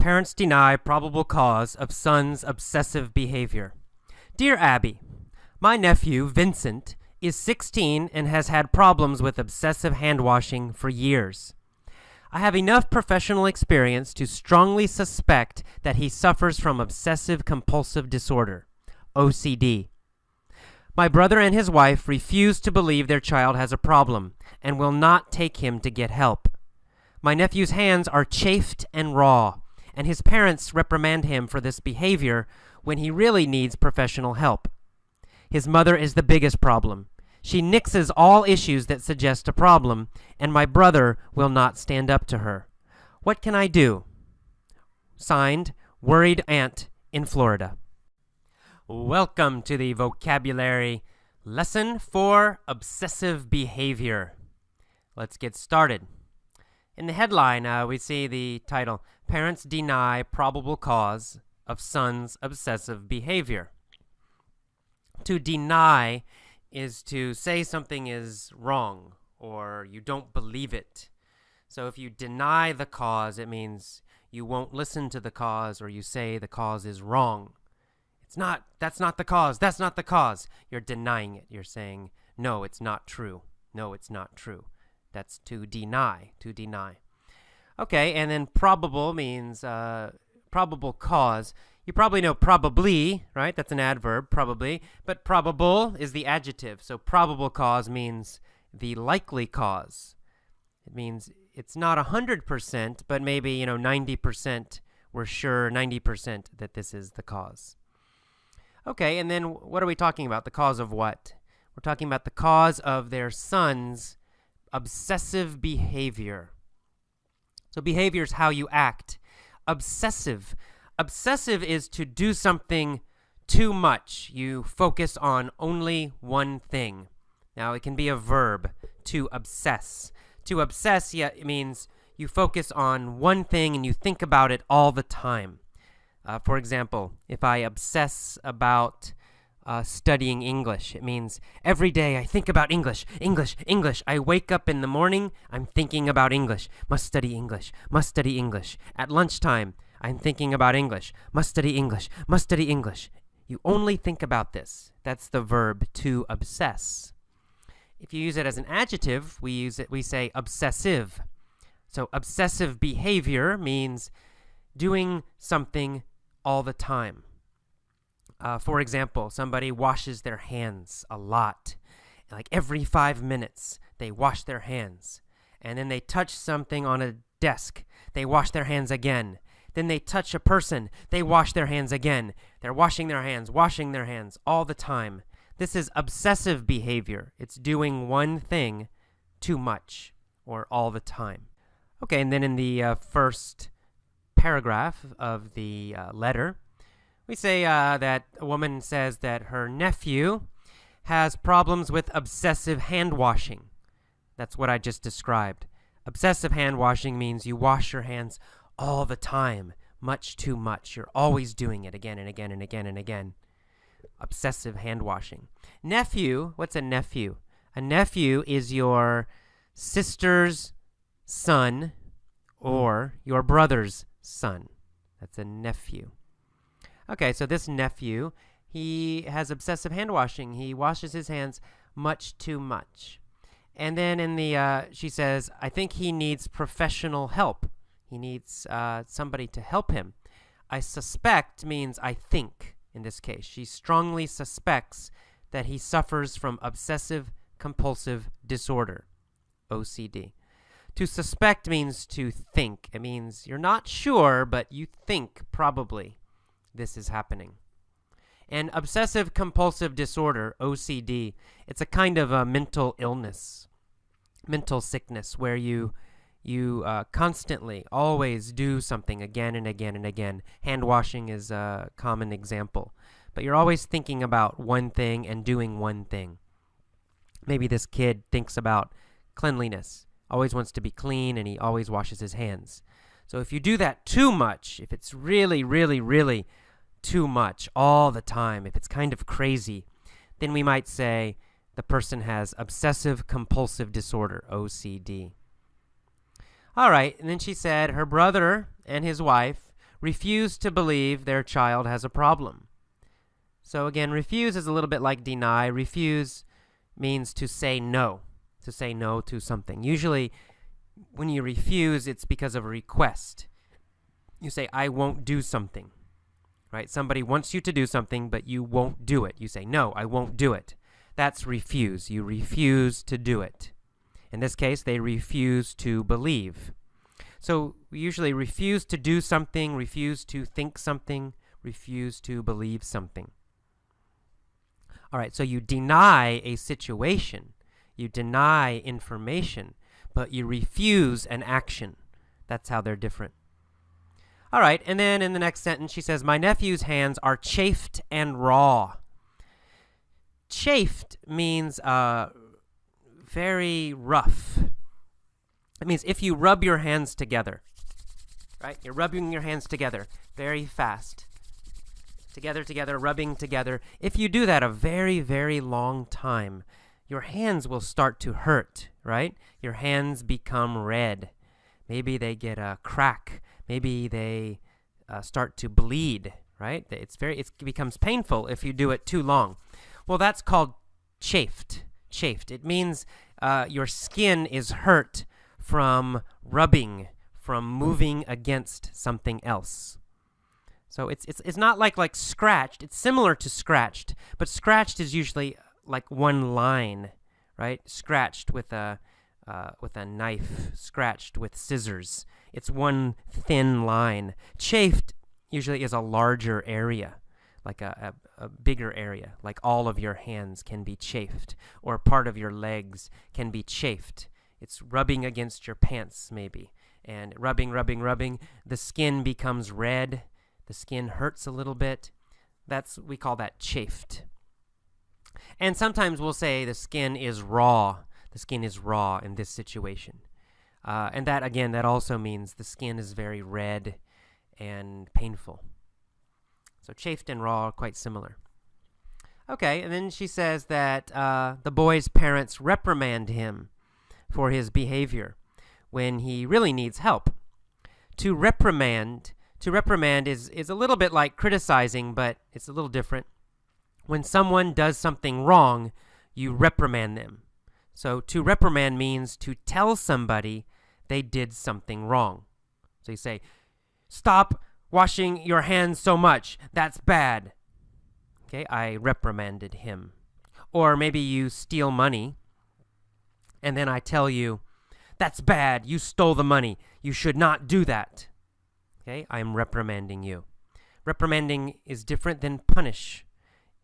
Parents deny probable cause of son's obsessive behavior. Dear Abby, my nephew, Vincent, is 16 and has had problems with obsessive hand-washing for years. I have enough professional experience to strongly suspect that he suffers from obsessive-compulsive disorder, OCD. My brother and his wife refuse to believe their child has a problem and will not take him to get help. My nephew's hands are chafed and raw, and his parents reprimand him for this behavior when he really needs professional help. His mother is the biggest problem. She nixes all issues that suggest a problem, and my brother will not stand up to her. What can I do? Signed, Worried Aunt in Florida. Welcome to the vocabulary lesson for obsessive behavior. Let's get started. In the headline, we see the title, Parents Deny Probable Cause of Son's Obsessive Behavior. To deny is to say something is wrong or you don't believe it. So if you deny the cause, it means you won't listen to the cause or you say the cause is wrong. That's not the cause, that's not the cause. You're denying it. You're saying, no, it's not true. No, it's not true. That's to deny, Okay, and then probable means probable cause. You probably know probably, right? That's an adverb, probably. But probable is the adjective. So probable cause means the likely cause. It means it's not 100%, but maybe, 90% we're sure, 90% that this is the cause. Okay, and then what are we talking about? The cause of what? We're talking about the cause of their son's obsessive behavior. So behavior is how you act. Obsessive is to do something too much. You focus on only one thing. Now, it can be a verb, to obsess. To obsess, it means you focus on one thing and you think about it all the time. For example, if I obsess about studying English, it means every day I think about English. I wake up in the morning, I'm thinking about English. Must study English. At lunchtime, I'm thinking about English. Must study English. You only think about this. That's the verb to obsess. If you use it as an adjective, we say obsessive. So obsessive behavior means doing something all the time. For example, somebody washes their hands a lot. Like every 5 minutes, they wash their hands. And then they touch something on a desk. They wash their hands again. Then they touch a person. They wash their hands again. They're washing their hands all the time. This is obsessive behavior. It's doing one thing too much or all the time. Okay, and then in the first paragraph of the letter, we say that a woman says that her nephew has problems with obsessive hand washing. That's what I just described. Obsessive hand washing means you wash your hands all the time, much too much. You're always doing it again and again and again and again. Obsessive hand washing. Nephew, what's a nephew? A nephew is your sister's son or your brother's son. That's a nephew. Okay, so this nephew, he has obsessive hand washing. He washes his hands much too much. And then in the, she says, I think he needs professional help. He needs somebody to help him. I suspect means I think in this case. She strongly suspects that he suffers from obsessive compulsive disorder, OCD. To suspect means to think. It means you're not sure, but you think probably this is happening. And obsessive compulsive disorder, OCD, it's a kind of a mental illness, mental sickness where you constantly always do something again and again and again. Hand washing is a common example. But you're always thinking about one thing and doing one thing. Maybe this kid thinks about cleanliness, always wants to be clean, and he always washes his hands. So if you do that too much, if it's really, really, really too much all the time, if it's kind of crazy, then we might say the person has obsessive compulsive disorder, OCD. All right, and then she said her brother and his wife refuse to believe their child has a problem. So again, refuse is a little bit like deny. Refuse means to say no to something. Usually, when you refuse, it's because of a request. You say, I won't do something, right? Somebody wants you to do something, but you won't do it. You say, no, I won't do it. That's refuse. You refuse to do it. In this case, they refuse to believe. So we usually refuse to do something, refuse to think something, refuse to believe something. All right, so you deny a situation, you deny information, but you refuse an action. That's how they're different. All right, and then in the next sentence, she says, my nephew's hands are chafed and raw. Chafed means very rough. It means if you rub your hands together, right? You're rubbing your hands together very fast. Together, rubbing together. If you do that a very, very long time, your hands will start to hurt, right? Your hands become red. Maybe they get a crack. Maybe they start to bleed, right? It becomes painful if you do it too long. Well, that's called chafed. Chafed. It means your skin is hurt from rubbing, from moving against something else. So it's not like scratched. It's similar to scratched, but scratched is usually like one line, right? Scratched with a knife, scratched with scissors. It's one thin line. Chafed usually is a larger area, like a bigger area, like all of your hands can be chafed, or part of your legs can be chafed. It's rubbing against your pants maybe, and rubbing, the skin becomes red. The skin hurts a little bit. We call that chafed. And sometimes we'll say the skin is raw. The skin is raw in this situation. And that also means the skin is very red and painful. So chafed and raw are quite similar. Okay, and then she says that the boy's parents reprimand him for his behavior when he really needs help. To reprimand is a little bit like criticizing, but it's a little different. When someone does something wrong, you reprimand them. So to reprimand means to tell somebody they did something wrong. So you say, stop washing your hands so much. That's bad. Okay, I reprimanded him. Or maybe you steal money, and then I tell you, that's bad. You stole the money. You should not do that. Okay, I'm reprimanding you. Reprimanding is different than punish.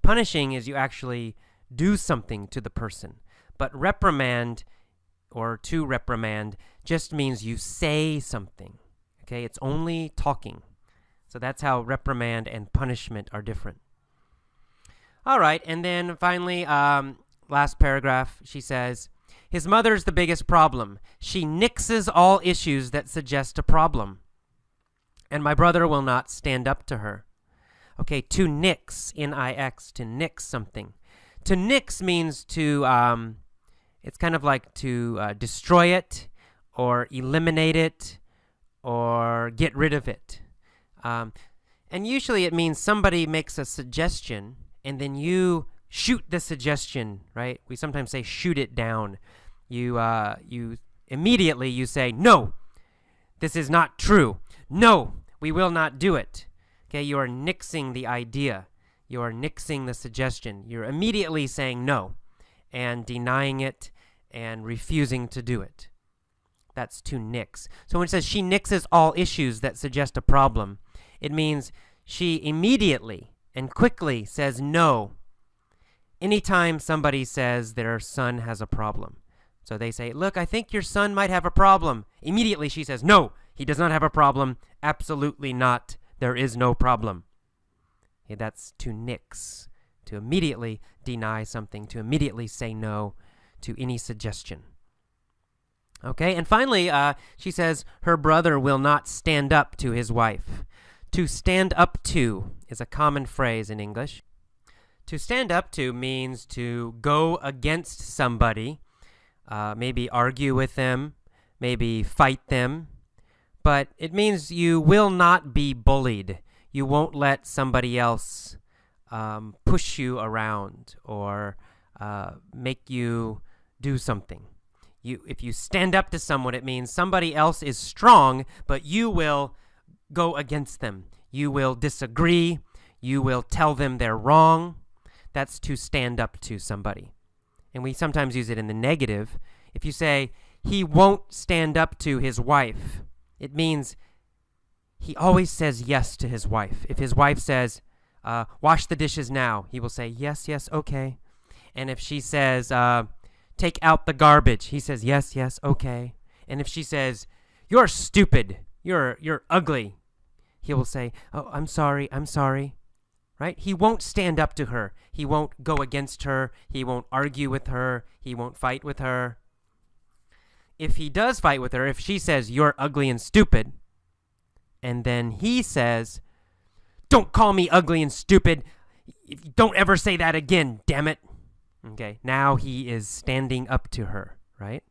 Punishing is you actually do something to the person. But reprimand, or to reprimand, just means you say something. Okay, it's only talking. So that's how reprimand and punishment are different. All right, and then finally, last paragraph, she says, his mother's the biggest problem. She nixes all issues that suggest a problem. And my brother will not stand up to her. Okay, to nix, N-I-X, to nix something. To nix means to, it's kind of like to destroy it, or eliminate it, or get rid of it. And usually it means somebody makes a suggestion, and then you shoot the suggestion, right? We sometimes say shoot it down. You immediately you say, no, this is not true. No, we will not do it. Okay, you are nixing the idea. You are nixing the suggestion. You're immediately saying no and denying it and refusing to do it. That's to nix. So when it says she nixes all issues that suggest a problem, it means she immediately and quickly says no anytime somebody says their son has a problem. So they say, look, I think your son might have a problem. Immediately she says, no, he does not have a problem. Absolutely not. There is no problem. Okay, that's to nix, to immediately deny something, to immediately say no to any suggestion. Okay, and finally, she says her brother will not stand up to his wife. To stand up to is a common phrase in English. To stand up to means to go against somebody, maybe argue with them, maybe fight them. but it means you will not be bullied. You won't let somebody else push you around or make you do something. If you stand up to someone, it means somebody else is strong, but you will go against them. You will disagree. You will tell them they're wrong. That's to stand up to somebody. And we sometimes use it in the negative. If you say, he won't stand up to his wife, it means he always says yes to his wife. If his wife says, wash the dishes now, he will say, yes, yes, okay. And if she says, take out the garbage, he says, yes, yes, okay. And if she says, you're stupid, you're ugly, he will say, oh, I'm sorry, right? He won't stand up to her. He won't go against her. He won't argue with her. He won't fight with her. If he does fight with her, if she says, you're ugly and stupid, and then he says, don't call me ugly and stupid. Don't ever say that again, damn it. Okay, now he is standing up to her, right?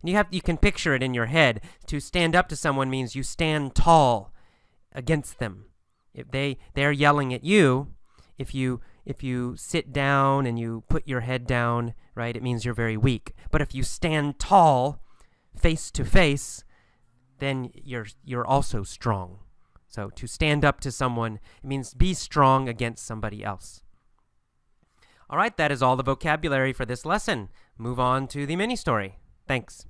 And you can picture it in your head. To stand up to someone means you stand tall against them. If they're yelling at you, if you sit down and you put your head down, right, it means you're very weak. But if you stand tall, face to face, then you're also strong. So to stand up to someone, it means be strong against somebody else. All right, that is all the vocabulary for this lesson. Move on to the mini story. Thanks.